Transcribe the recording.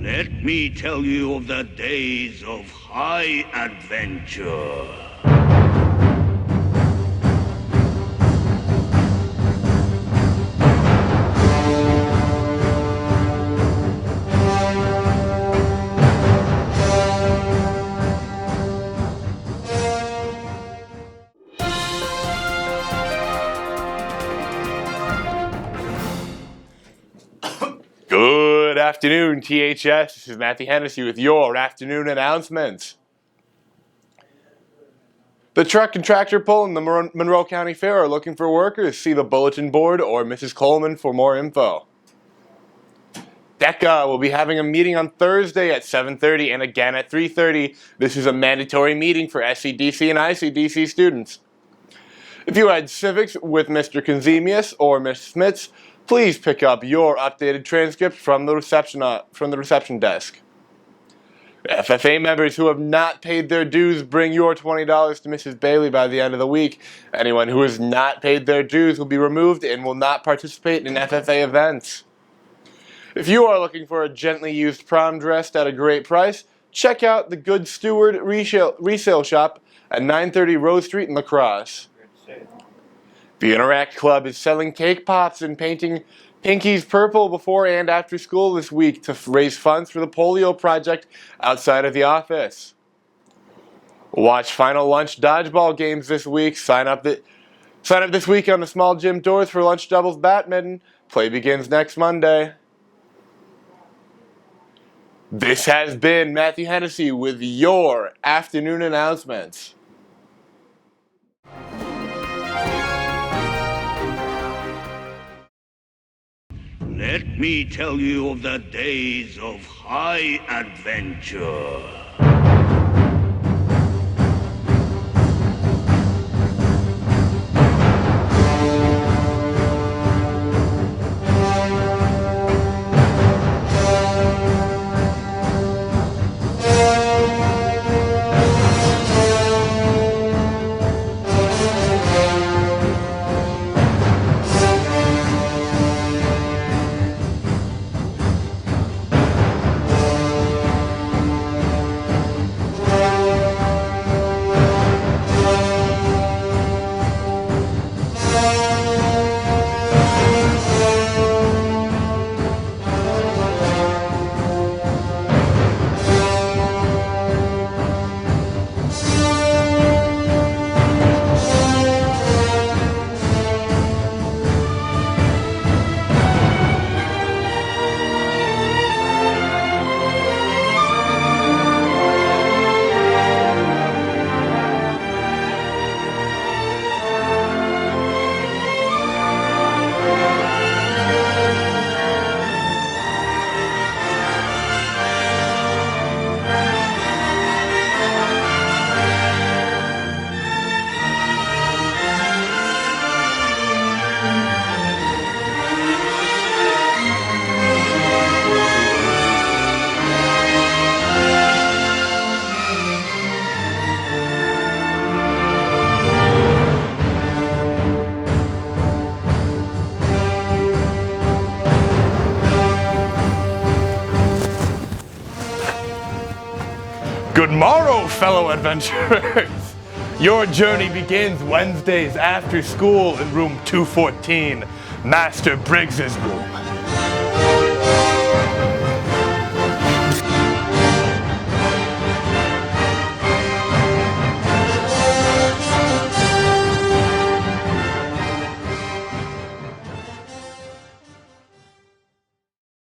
Let me tell you of the days of high adventure. Good afternoon, THS. This is Matthew Hennessy with your afternoon announcements. The truck and tractor pull in the Monroe County Fair are looking for workers. See the bulletin board or Mrs. Coleman for more info. DECA will be having a meeting on Thursday at 7:30 and again at 3:30. This is a mandatory meeting for SCDC and ICDC students. If you had civics with Mr. Konzemius or Ms. Smits, please pick up your updated transcript from the reception desk. FFA members who have not paid their dues, bring your $20 to Mrs. Bailey by the end of the week. Anyone who has not paid their dues will be removed and will not participate in FFA events. If you are looking for a gently used prom dress at a great price, check out the Good Steward resale shop at 930 Rose Street in La Crosse. The Interact Club is selling cake pops and painting Pinkies purple before and after school this week to raise funds for the polio project outside of the office. Watch final lunch dodgeball games this week. Sign up this week on the small gym doors for lunch doubles badminton. Play begins next Monday. This has been Matthew Hennessy with your afternoon announcements. Let me tell you of the days of high adventure. Good morrow, fellow adventurers! Your journey begins Wednesdays after school in room 214, Master Briggs's room.